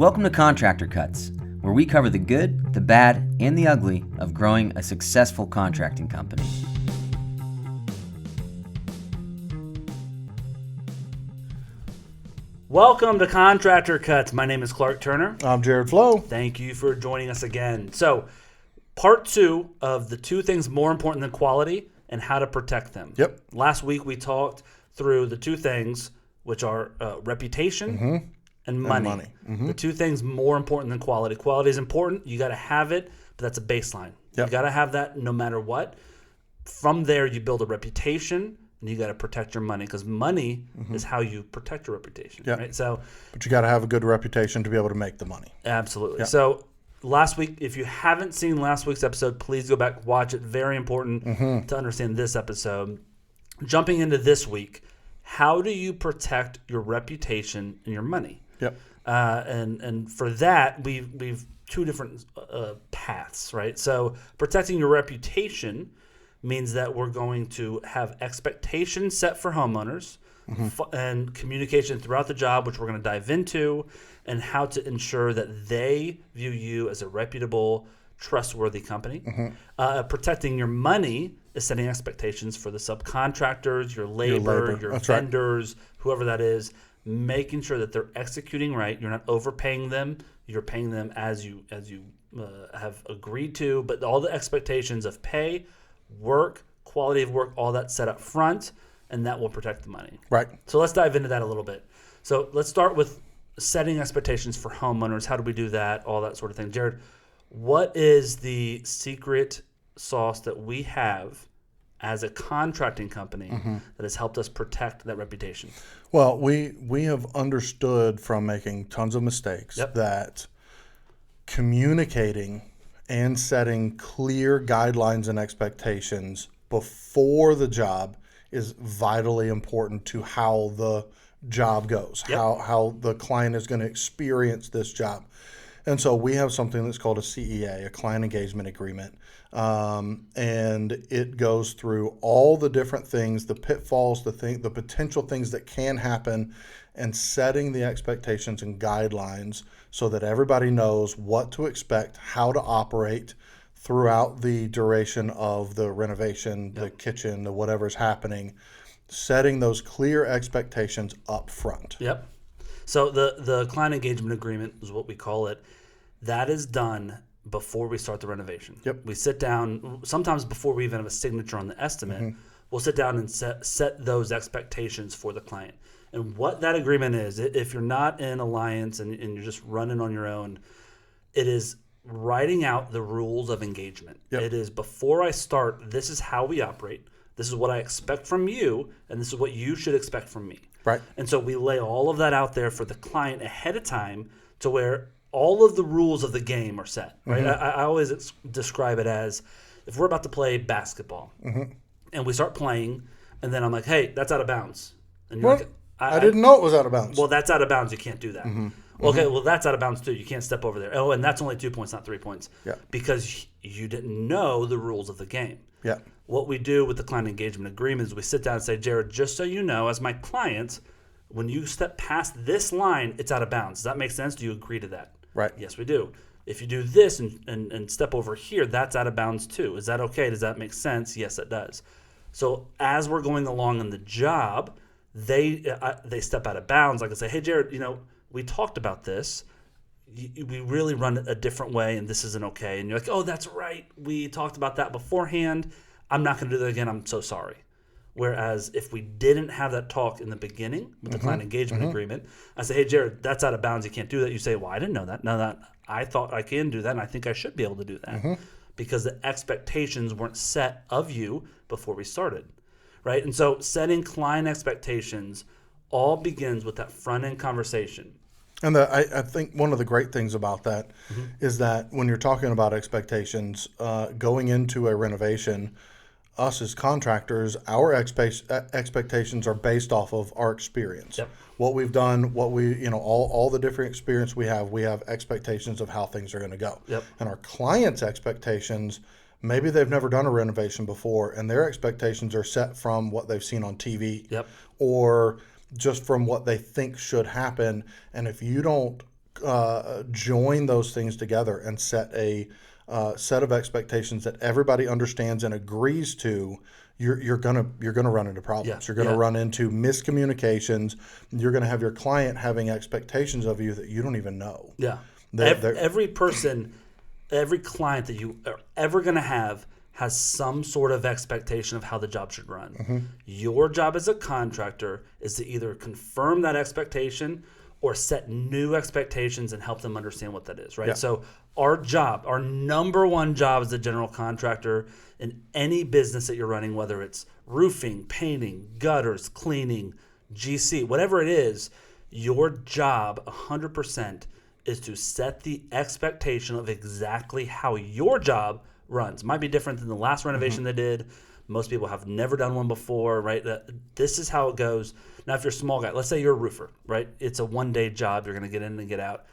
Welcome to Contractor Cuts, where we cover the good, the bad, and the ugly of growing a successful contracting company. Welcome to Contractor Cuts. My name is Clark Turner. I'm Jared Flo. Thank you for joining us again. So, part 2 of the 2 things more important than quality and how to protect them. Yep. Last week we talked through the 2 things, which are reputation and money. The 2 things more important than quality. Quality is important. You got to have it, but that's a baseline. Yep. You got to have that no matter what. From there, you build a reputation. And you got to protect your money because money is how you protect your reputation. Yep. Right? So, but you got to have a good reputation to be able to make the money. Absolutely. Yep. So last week, if you haven't seen last week's episode, please go back, watch it. Very important to understand this episode. Jumping into this week, how do you protect your reputation and your money? Yep. And for that, we've 2 different paths, right? So protecting your reputation means that we're going to have expectations set for homeowners and communication throughout the job, which we're going to dive into, and how to ensure that they view you as a reputable, trustworthy company. Protecting your money is setting expectations for the subcontractors, your labor, your vendors, whoever that is, making sure that they're executing right. You're not overpaying them. You're paying them as you have agreed to, but all the expectations of pay, work, quality of work, all that set up front, and that will protect the money. Right. So let's dive into that a little bit. So let's start with setting expectations for homeowners. How do we do that? All that sort of thing. Jared, what is the secret sauce that we have as a contracting company that has helped us protect that reputation? Well, we have understood from making tons of mistakes that communicating and setting clear guidelines and expectations before the job is vitally important to how the job goes, how the client is going to experience this job. And so we have something that's called a CEA, a client engagement agreement. And it goes through all the different things, the pitfalls, the potential things that can happen, and setting the expectations and guidelines so that everybody knows what to expect, how to operate throughout the duration of the renovation, the kitchen, the whatever's happening, setting those clear expectations up front. Yep. So the client engagement agreement is what we call it. That is done before we start the renovation. Yep. We sit down, sometimes before we even have a signature on the estimate, we'll sit down and set those expectations for the client. And what that agreement is, if you're not in alliance and you're just running on your own, it is writing out the rules of engagement. Yep. It is before I start, this is how we operate. This is what I expect from you, and this is what you should expect from me. Right. And so we lay all of that out there for the client ahead of time to where all of the rules of the game are set. Right. I always describe it as if we're about to play basketball and we start playing, and then I'm like, hey, that's out of bounds. And you're like, I didn't know it was out of bounds. Well, that's out of bounds. You can't do that. Okay, well, that's out of bounds too. You can't step over there. Oh, and that's only 2 points, not 3 points. Yeah. Because you didn't know the rules of the game. Yeah. What we do with the client engagement agreement is we sit down and say, Jared, just so you know, as my client, when you step past this line, it's out of bounds. Does that make sense? Do you agree to that? Right. Yes, we do. If you do this and step over here, that's out of bounds too. Is that okay? Does that make sense? Yes, it does. So as we're going along in the job, they step out of bounds. Like I say, hey, Jared, we talked about this. We really run it a different way, and this isn't okay. And you're like, oh, that's right. We talked about that beforehand. I'm not going to do that again. I'm so sorry. Whereas if we didn't have that talk in the beginning with the client engagement agreement, I say, hey, Jared, that's out of bounds. You can't do that. You say, well, I didn't know that. No, that I thought I can do that, and I think I should be able to do that because the expectations weren't set of you before we started, right? And so setting client expectations all begins with that front-end conversation. And I think one of the great things about that is that when you're talking about expectations, going into a renovation, us as contractors, our expectations are based off of our experience. Yep. What we've done, all the different experience we have expectations of how things are going to go. Yep. And our clients' expectations, maybe they've never done a renovation before, and their expectations are set from what they've seen on TV or just from what they think should happen. And if you don't join those things together and set a set of expectations that everybody understands and agrees to, you're gonna run into problems. Yeah. You're gonna run into miscommunications. You're gonna have your client having expectations of you that you don't even know. Yeah. They're- Every person, every client that you are ever going to have has some sort of expectation of how the job should run. Your job as a contractor is to either confirm that expectation or set new expectations and help them understand what that is, right? Yeah. So our number one job as a general contractor in any business that you're running, whether it's roofing, painting, gutters, cleaning, GC, whatever it is, your job 100% is to set the expectation of exactly how your job runs. Might be different than the last renovation they did. Most people have never done one before, right? This is how it goes. Now, if you're a small guy, let's say you're a roofer, right? It's a one-day job. You're going to get in and get out.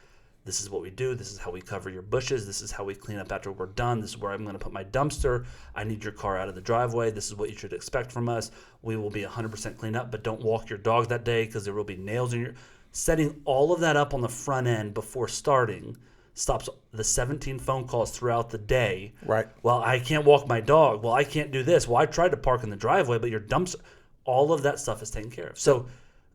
This is what we do. This is how we cover your bushes. This is how we clean up after we're done. This is where I'm going to put my dumpster. I need your car out of the driveway. This is what you should expect from us. We will be 100% clean up, but don't walk your dog that day because there will be nails in your... Setting all of that up on the front end before starting stops the 17 phone calls throughout the day. Right. Well, I can't walk my dog. Well, I can't do this. Well, I tried to park in the driveway, but your dumpster... All of that stuff is taken care of. So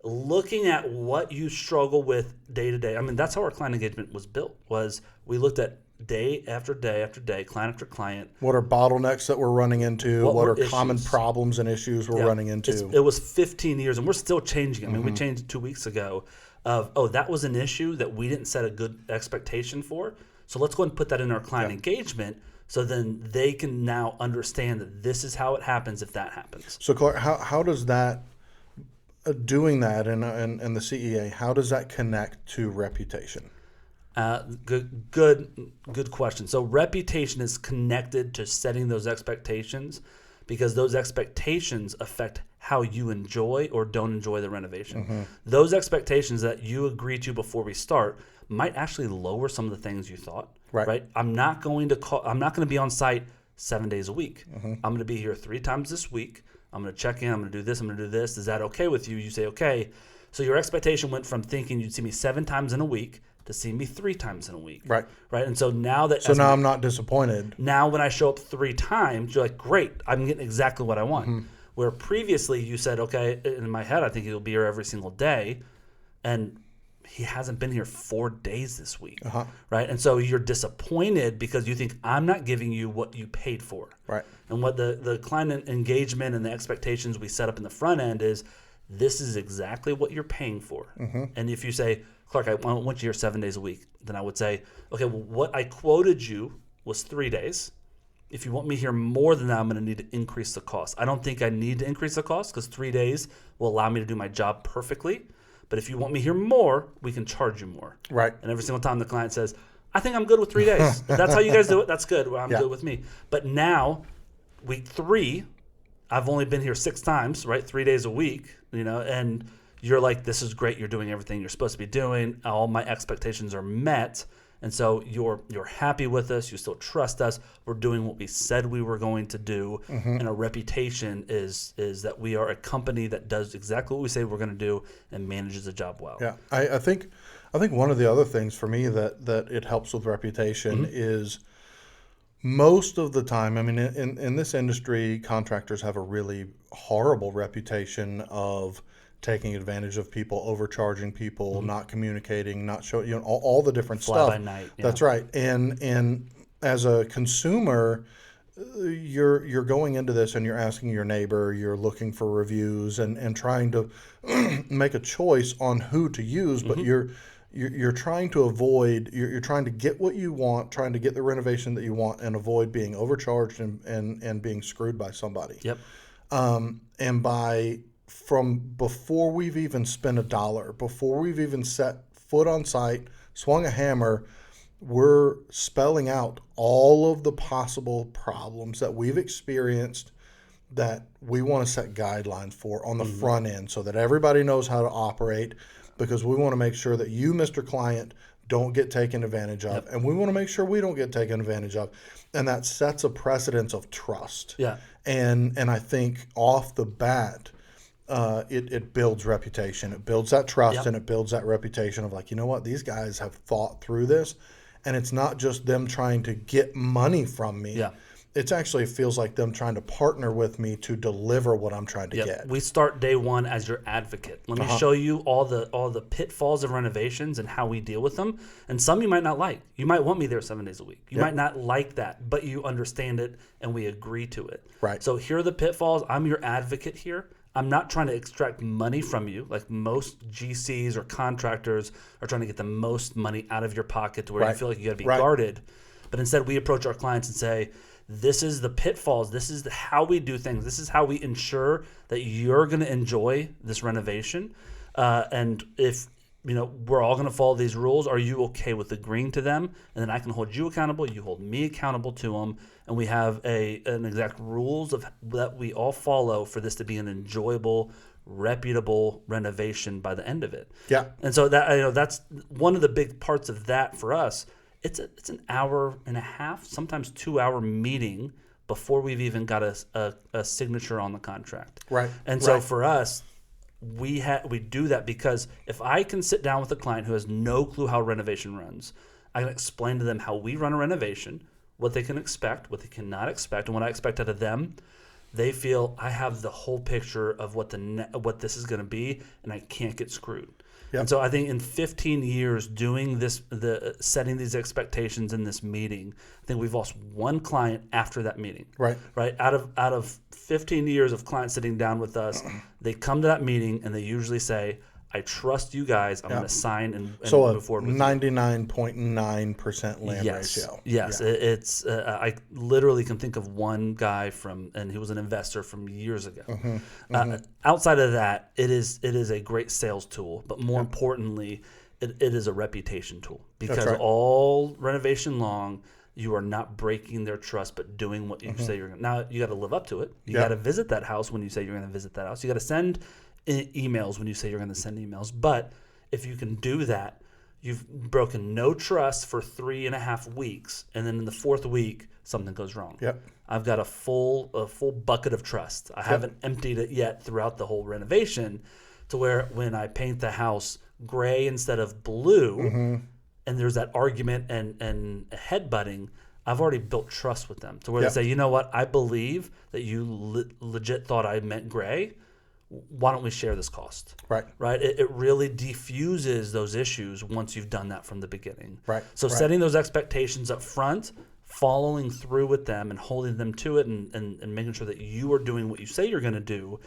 looking at what you struggle with day to day, I mean, that's how our client engagement was built, was we looked at day after day after day, client after client. What are bottlenecks that we're running into? What are issues? common problems and issues we're running into? It was 15 years, and we're still changing. I mean, we changed it 2 weeks ago of, that was an issue that we didn't set a good expectation for. So let's go and put that in our client engagement so then they can now understand that this is how it happens if that happens. So, Clark, how does that, doing that in the CEA, how does that connect to reputation? Good question. So reputation is connected to setting those expectations because those expectations affect how you enjoy or don't enjoy the renovation. Those expectations that you agree to before we start might actually lower some of the things you thought. Right? I'm not going to be on site 7 days a week. I'm going to be here 3 times this week. I'm going to check in. I'm going to do this. I'm going to do this. Is that okay with you? You say okay. So your expectation went from thinking you'd see me 7 times in a week to see me 3 times in a week. Right. And so now that... So now I'm not disappointed. Now when I show up 3 times, you're like, great, I'm getting exactly what I want. Where previously you said, okay, in my head, I think he'll be here every single day. And he hasn't been here 4 days this week. Right. And so you're disappointed because you think I'm not giving you what you paid for. Right. And what the client engagement and the expectations we set up in the front end is, this is exactly what you're paying for. And if you say, Clark, I want you here 7 days a week, then I would say, okay, well, what I quoted you was 3 days. If you want me here more than that, I'm going to need to increase the cost. I don't think I need to increase the cost because 3 days will allow me to do my job perfectly. But if you want me here more, we can charge you more. Right. And every single time the client says, I think I'm good with 3 days. If that's how you guys do it, that's good. Well, I'm good with me. But now, week 3, I've only been here 6 times, right? 3 days a week, and you're like, this is great. You're doing everything you're supposed to be doing. All my expectations are met. And so you're happy with us. You still trust us. We're doing what we said we were going to do. And our reputation is that we are a company that does exactly what we say we're going to do and manages the job well. Yeah, I think one of the other things for me that it helps with reputation is most of the time, I mean, in this industry, contractors have a really horrible reputation of taking advantage of people, overcharging people, not communicating, not showing, all the different stuff. Fly by night. Yeah. That's right. And as a consumer, you're going into this and you're asking your neighbor, you're looking for reviews and trying to make a choice on who to use, but you're trying to avoid, you're trying to get what you want, trying to get the renovation that you want and avoid being overcharged and being screwed by somebody. Yep. And from before we've even spent $1, before we've even set foot on site, swung a hammer, we're spelling out all of the possible problems that we've experienced that we want to set guidelines for on the front end so that everybody knows how to operate, because we want to make sure that you, Mr. Client, don't get taken advantage of. And we want to make sure we don't get taken advantage of. And that sets a precedence of trust. Yeah. And I think off the bat, it builds reputation. It builds that trust, Yep. and it builds that reputation of like, you know what, these guys have thought through this, and it's not just them trying to get money from me. Yeah. It's actually feels like them trying to partner with me to deliver what I'm trying to get. We start day one as your advocate. Let me show you all the pitfalls of renovations and how we deal with them. And some you might not like. You might want me there 7 days a week. You might not like that, but you understand it and we agree to it. Right. So here are the pitfalls. I'm your advocate here. I'm not trying to extract money from you like most GCs or contractors are trying to get the most money out of your pocket to where you feel like you got to be guarded. But instead we approach our clients and say, this is the pitfalls. This is how we do things. This is how we ensure that you're going to enjoy this renovation. And if we're all going to follow these rules, are you okay with agreeing to them? And then I can hold you accountable. You hold me accountable to them. And we have an exact rules that we all follow for this to be an enjoyable, reputable renovation by the end of it. Yeah. And so that's one of the big parts of that for us. It's an hour and a half, sometimes 2 hour meeting before we've even got a signature on the contract. Right. And so for us, we do that because if I can sit down with a client who has no clue how renovation runs, I can explain to them how we run a renovation, what they can expect, what they cannot expect, and what I expect out of them. They feel I have the whole picture of what this is going to be, and I can't get screwed. Yep. And so I think in 15 years doing this, setting these expectations in this meeting, I think we've lost one client after that meeting. Right. Out of 15 years of clients sitting down with us, they come to that meeting and they usually say, I trust you guys. I'm going to sign and move forward with 99.9% land ratio. Yes. Yeah. It's I literally can think of one guy and he was an investor from years ago. Outside of that, it is a great sales tool, but more importantly, it is a reputation tool because all renovation long, you are not breaking their trust, but doing what you say you're going to. Now, you got to live up to it. You got to visit that house when you say you're going to visit that house. You got to send emails when you say you're going to send emails. But if you can do that, you've broken no trust for 3.5 weeks, and then in the 4th week something goes wrong. I've got a full bucket of trust. I haven't emptied it yet throughout the whole renovation, to where when I paint the house gray instead of blue, and there's that argument and headbutting, I've already built trust with them to where they say, you know what, I believe that you legit thought I meant gray. Why don't we share this cost? Right. It really diffuses those issues once you've done that from the beginning. So setting those expectations up front, following through with them and holding them to it and making sure that you are doing what you say you're going to do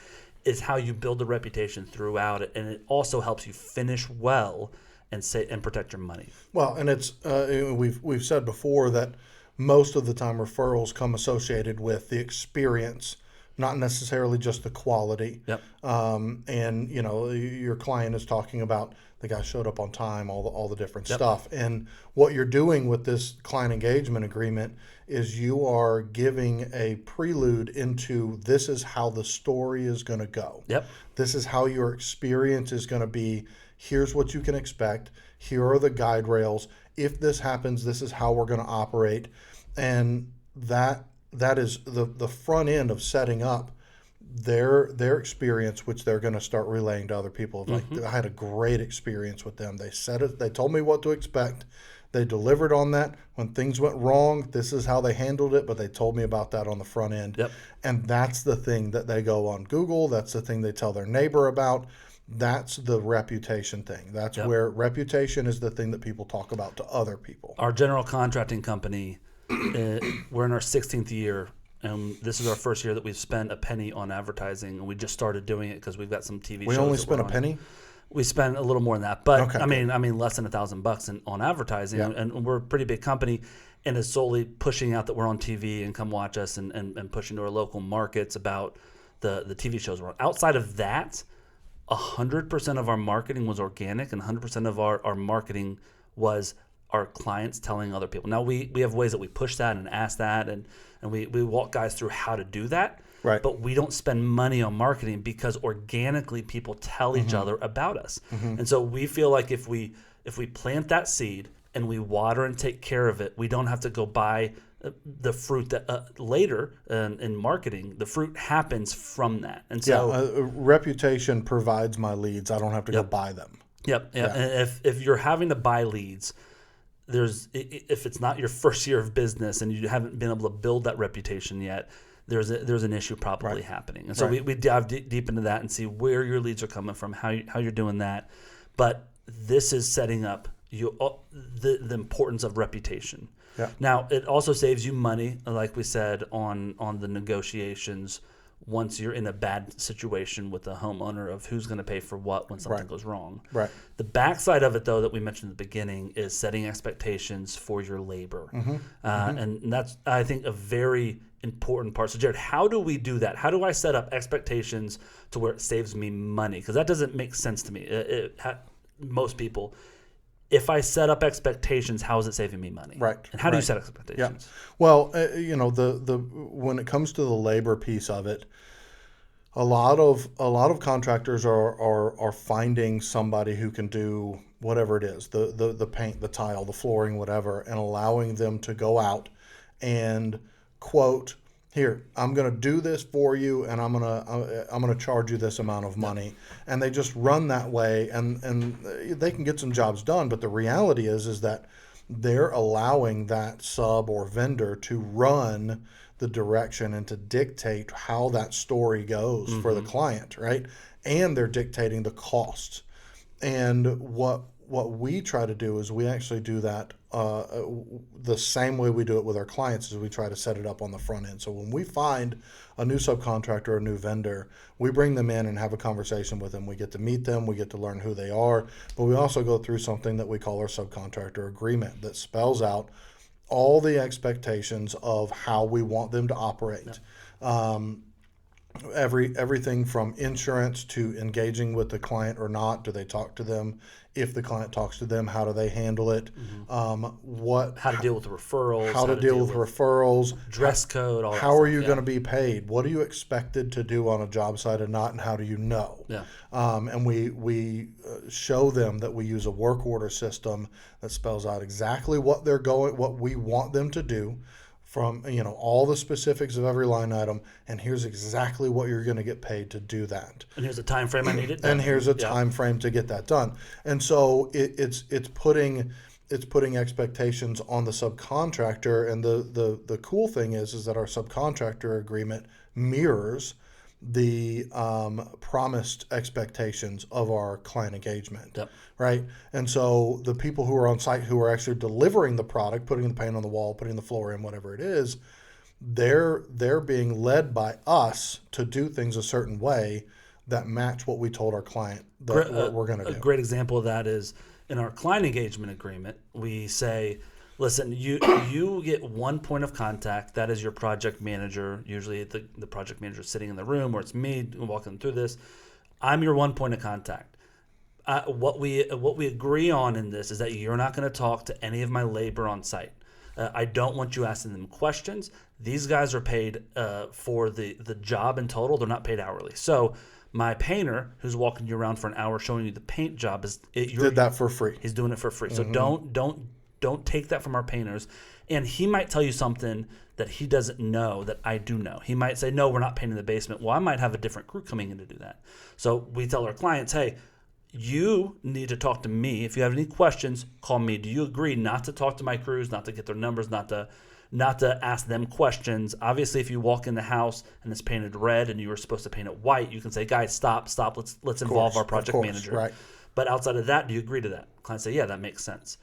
is how you build the reputation throughout it. And it also helps you finish well and protect your money. Well, and it's we've said before that most of the time referrals come associated with the experience, not necessarily just the quality. And your client is talking about the guy showed up on time, all the different stuff. And what you're doing with this client engagement agreement is you are giving a prelude into this is how the story is going to go. This is how your experience is going to be. Here's what you can expect. Here are the guide rails. If this happens, this is how we're going to operate. And that is the front end of setting up their experience, which they're going to start relaying to other people. Like, I had a great experience with them. They said it. They told me what to expect. They delivered on that. When things went wrong, this is how they handled it, but they told me about that on the front end. And that's the thing that they go on Google. That's the thing they tell their neighbor about. That's the reputation thing. That's where reputation is the thing that people talk about to other people. Our general contracting company, we're in our 16th year, and this is our first year that we've spent a penny on advertising, and we just started doing it because we've got some TV shows. We only spent a penny? We spent a little more than that, but I mean less than $1,000 on advertising, and we're a pretty big company, and it's solely pushing out that we're on TV and come watch us and pushing to our local markets about the TV shows we're on. Outside of that, 100% of our marketing was organic, and 100% of our marketing was our clients telling other people. Now we have ways that we push that and ask that, and we walk guys through how to do that. But we don't spend money on marketing because organically people tell each other about us. And so we feel like if we plant that seed and we water and take care of it, we don't have to go buy the fruit that later in marketing, the fruit happens from that. And so reputation provides my leads. I don't have to go buy them. Yep. Yeah. And if you're having to buy leads, if it's not your first year of business and you haven't been able to build that reputation yet, there's an issue probably happening. And so we dive deep into that and see where your leads are coming from, how you're doing that. But this is setting up the importance of reputation. Yeah. Now, it also saves you money, like we said, on the negotiations once you're in a bad situation with the homeowner of who's going to pay for what when something goes wrong. Right. The backside of it, though, that we mentioned at the beginning is setting expectations for your labor. And that's, I think, a very important part. So, Jared, how do we do that? How do I set up expectations to where it saves me money? Because that doesn't make sense to me. Most people. If I set up expectations, how is it saving me money? Right. And how do you set expectations? Yeah. Well, the when it comes to the labor piece of it, a lot of contractors are finding somebody who can do whatever it is, the paint, the tile, the flooring, whatever, and allowing them to go out and quote, here, I'm going to do this for you, and I'm going to charge you this amount of money. And they just run that way, and they can get some jobs done. But the reality is that they're allowing that sub or vendor to run the direction and to dictate how that story goes for the client, right? And they're dictating the costs. And what we try to do is we actually do that the same way we do it with our clients, is we try to set it up on the front end. So when we find a new subcontractor or a new vendor, we bring them in and have a conversation with them. We get to meet them, we get to learn who they are, but we also go through something that we call our subcontractor agreement that spells out all the expectations of how we want them to operate. Everything from insurance to engaging with the client or not. Do they talk to them? If the client talks to them, how do they handle it? How to deal with referrals. How to deal with referrals. Dress code. All that how stuff. are you going to be paid? What are you expected to do on a job site and not, and how do you know? Yeah. And we show them that we use a work order system that spells out exactly what we want them to do, from all the specifics of every line item, and here's exactly what you're going to get paid to do that. And here's a time frame I need it done. And here's a time frame to get that done. And so it's putting expectations on the subcontractor. And the cool thing is that our subcontractor agreement mirrors the promised expectations of our client engagement. Yep. Right? And so the people who are on site, who are actually delivering the product, putting the paint on the wall, putting the floor in, whatever it is, they're being led by us to do things a certain way that match what we told our client that we're going to do. A great example of that is in our client engagement agreement. We say, listen, you get one point of contact. That is your project manager. Usually the project manager is sitting in the room, or it's me walking through this. I'm your one point of contact. What we agree on in this is that you're not going to talk to any of my labor on site. I don't want you asking them questions. These guys are paid for the job in total. They're not paid hourly. So my painter, who's walking you around for an hour showing you the paint job, did that for free. He's doing it for free. So don't take that from our painters. And he might tell you something that he doesn't know that I do know. He might say, no, we're not painting the basement. Well, I might have a different crew coming in to do that. So we tell our clients, hey, you need to talk to me. If you have any questions, call me. Do you agree not to talk to my crews, not to get their numbers, not to ask them questions? Obviously, if you walk in the house and it's painted red and you were supposed to paint it white, you can say, guys, stop. Let's involve our project manager. Right. But outside of that, do you agree to that? Clients say, yeah, that makes sense.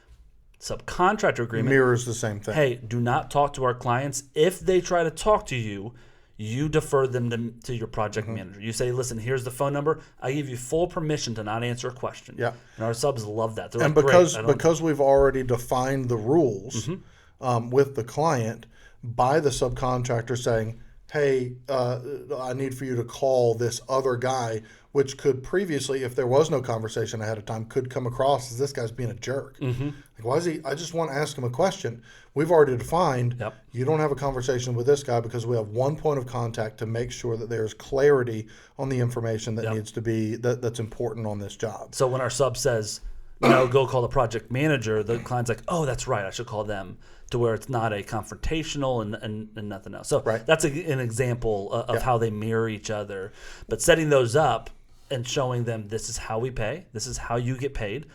Subcontractor agreement mirrors the same thing. Hey, do not talk to our clients. If they try to talk to you, you defer them to your project manager. You say, listen, here's the phone number. I give you full permission to not answer a question. Yeah. And our subs love that. They're and like, because we've already defined the rules with the client, by the subcontractor saying, hey, I need for you to call this other guy, which could previously, if there was no conversation ahead of time, could come across as this guy's being a jerk. Like, why is he? I just want to ask him a question. We've already defined, you don't have a conversation with this guy because we have one point of contact to make sure that there's clarity on the information that needs to be, that's important on this job. So when our sub says, go call the project manager, the client's like, oh, that's right, I should call them, to where it's not a confrontational and nothing else. So that's an example of how they mirror each other. But setting those up and showing them, this is how we pay, this is how you get paid.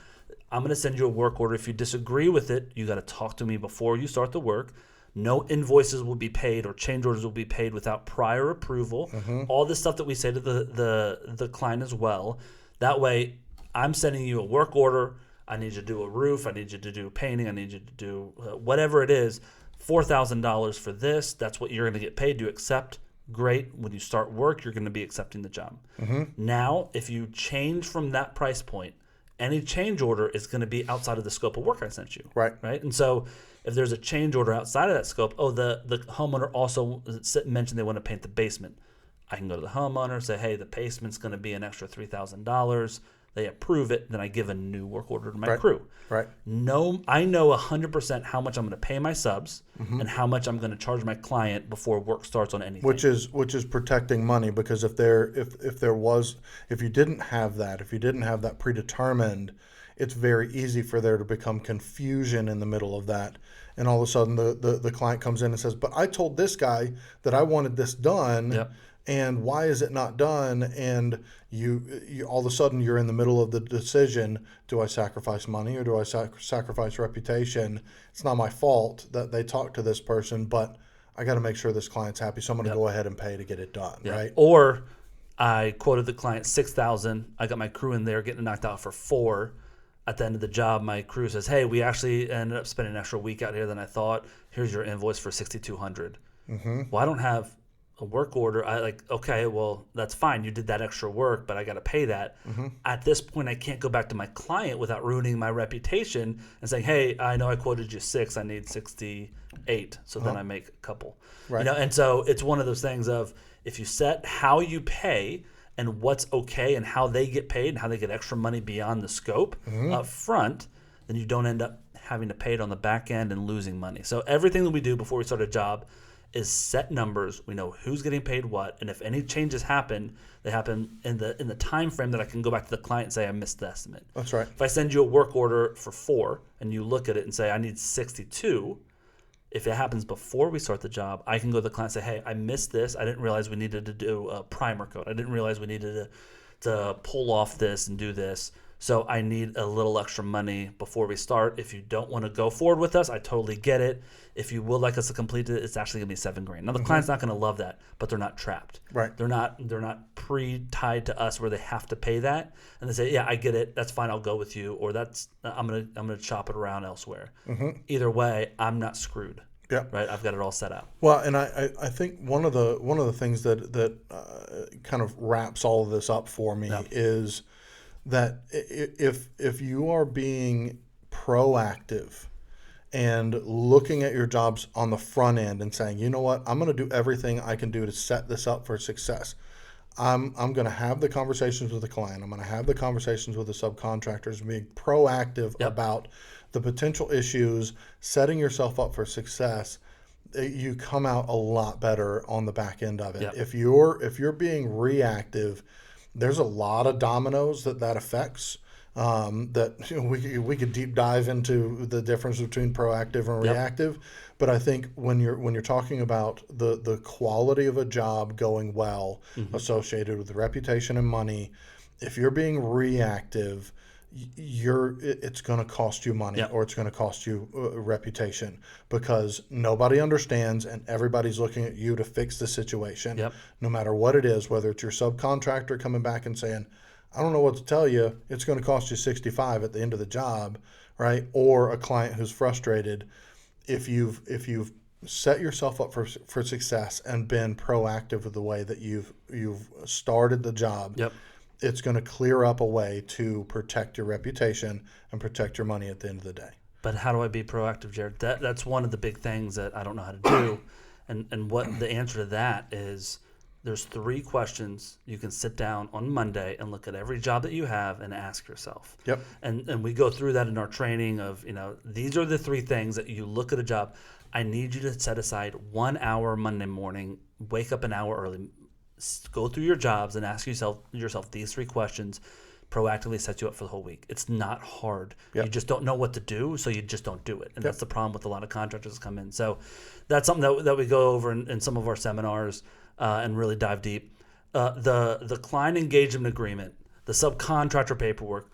I'm going to send you a work order. If you disagree with it, you got to talk to me before you start the work. No invoices will be paid or change orders will be paid without prior approval. All this stuff that we say to the client as well. That way, I'm sending you a work order. I need you to do a roof. I need you to do painting. I need you to do whatever it is. $4,000 for this. That's what you're going to get paid. Do you accept? Great. When you start work, you're going to be accepting the job. Now, if you change from that price point, any change order is going to be outside of the scope of work I sent you. Right. And so if there's a change order outside of that scope, the homeowner also mentioned they want to paint the basement. I can go to the homeowner, say, hey, the basement's going to be an extra $3,000. They approve it, then I give a new work order to my crew. No, I know 100% how much I'm going to pay my subs and how much I'm going to charge my client before work starts on anything. Which is protecting money, because if you didn't have that predetermined, it's very easy for there to become confusion in the middle of that. And all of a sudden the client comes in and says, but I told this guy that I wanted this done. And why is it not done? And you all of a sudden you're in the middle of the decision. Do I sacrifice money or do I sacrifice reputation? It's not my fault that they talked to this person, but I got to make sure this client's happy. So I'm going to go ahead and pay to get it done. Right. Or I quoted the client $6,000. I got my crew in there getting knocked out for $4,000. At the end of the job, my crew says, hey, we actually ended up spending an extra week out here than I thought. Here's your invoice for $6,200. Well, I don't have a work order. I like, okay, well, that's fine. You did that extra work, but I got to pay that. At this point, I can't go back to my client without ruining my reputation and saying, hey, I know I quoted you 6, I need 68. So then I make a couple. And so it's one of those things of, if you set how you pay and what's okay and how they get paid and how they get extra money beyond the scope up front, then you don't end up having to pay it on the back end and losing money. So everything that we do before we start a job is set numbers. We know who's getting paid what, and if any changes happen, they happen in the time frame that I can go back to the client and say I missed the estimate. That's right. If I send you a work order for 4 and you look at it and say I need 62, if it happens before we start the job, I can go to the client and say, hey, I missed this. I didn't realize we needed to do a primer coat. I didn't realize we needed to pull off this and do this. So I need a little extra money before we start. If you don't want to go forward with us, I totally get it. If you would like us to complete it, it's actually going to be $7,000. Now the client's not going to love that, but they're not trapped. Right. They're not pre-tied to us where they have to pay that, and they say, yeah, I get it. That's fine. I'll go with you, or I'm gonna chop it around elsewhere. Either way, I'm not screwed. Yeah. Right. I've got it all set out. Well, and I think one of the things that kind of wraps all of this up for me is that if you are being proactive and looking at your jobs on the front end and saying, you know what, I'm going to do everything I can do to set this up for success. I'm going to have the conversations with the client. I'm going to have the conversations with the subcontractors, being proactive about the potential issues, setting yourself up for success. You come out a lot better on the back end of it. If you're being reactive, there's a lot of dominoes that affects. That we could deep dive into the difference between proactive and reactive, but I think when you're talking about the quality of a job going well, associated with reputation and money, if you're being reactive, it's going to cost you money or it's going to cost you reputation, because nobody understands and everybody's looking at you to fix the situation, no matter what it is, whether it's your subcontractor coming back and saying, I don't know what to tell you, it's going to cost you $65 at the end of the job, right? Or a client who's frustrated. If you've set yourself up for success and been proactive with the way that you've started the job, it's going to clear up a way to protect your reputation and protect your money at the end of the day. But how do I be proactive, Jared? That's one of the big things that I don't know how to do. And what the answer to that is, there's 3 questions you can sit down on Monday and look at every job that you have and ask yourself. And we go through that in our training of, these are the 3 things that you look at a job. I need you to set aside 1 hour Monday morning, wake up an hour early, go through your jobs and ask yourself these 3 questions. proactively set you up for the whole week. It's not hard. Yep. You just don't know what to do, so you just don't do it. And that's the problem with a lot of contractors that come in. So that's something that we go over in some of our seminars and really dive deep. The client engagement agreement, the subcontractor paperwork,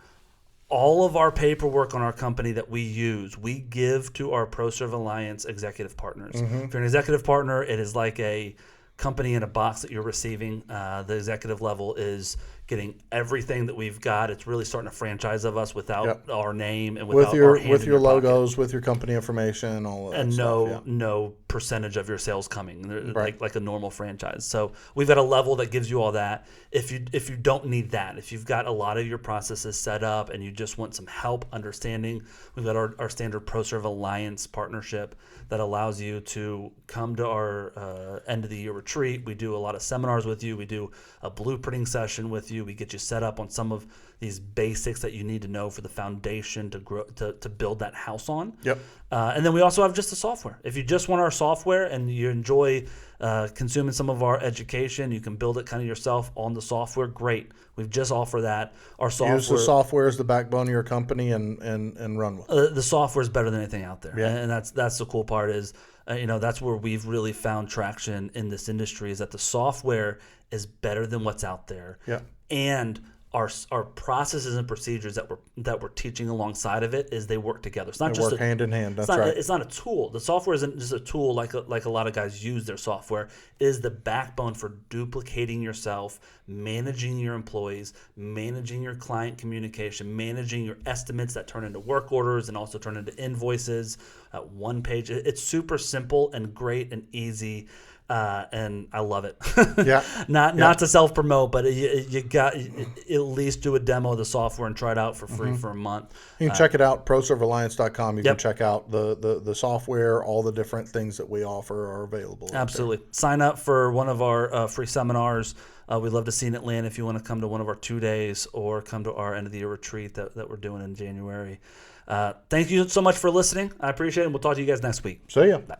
all of our paperwork on our company that we use, we give to our ProServe Alliance executive partners. If you're an executive partner, it is like a company in a box that you're receiving. The executive level is getting everything that we've got. It's really starting a franchise of us without our name and without our hand with in your logos, logos, with your company information, all of that and stuff. no percentage of your sales coming, Right. like a normal franchise. So we've got a level that gives you all that. If you don't need that, if you've got a lot of your processes set up and you just want some help understanding, we've got our standard ProServe Alliance partnership that allows you to come to our end of the year retreat. We do a lot of seminars with you. We do a blueprinting session with you. We get you set up on some of these basics that you need to know for the foundation to grow to build that house on. Yep. And then we also have just the software. If you just want our software and you enjoy consuming some of our education, you can build it kind of yourself on the software. Great. We've just offered that. Our software. Use the software as the backbone of your company and run with it. The software is better than anything out there. Yeah. And that's the cool part is, that's where we've really found traction in this industry, is that the software is better than what's out there. Yeah. And our processes and procedures that we're teaching alongside of it is they work together. It's not They just work hand in hand. That's it's not, right. It's not a tool. The software isn't just a tool like a lot of guys use their software. It is the backbone for duplicating yourself, managing your employees, managing your client communication, managing your estimates that turn into work orders and also turn into invoices at one page. It's super simple and great and easy. And I love it. Yeah. Not to self promote, but you got at least do a demo of the software and try it out for free for a month. You can check it out, ProServeAlliance.com. You Yep. can check out the software. All the different things that we offer are available. Absolutely. Sign up for one of our free seminars. We'd love to see you in Atlanta if you want to come to one of our 2 days or come to our end of the year retreat that we're doing in January. Thank you so much for listening. I appreciate it. And we'll talk to you guys next week. See ya. Bye.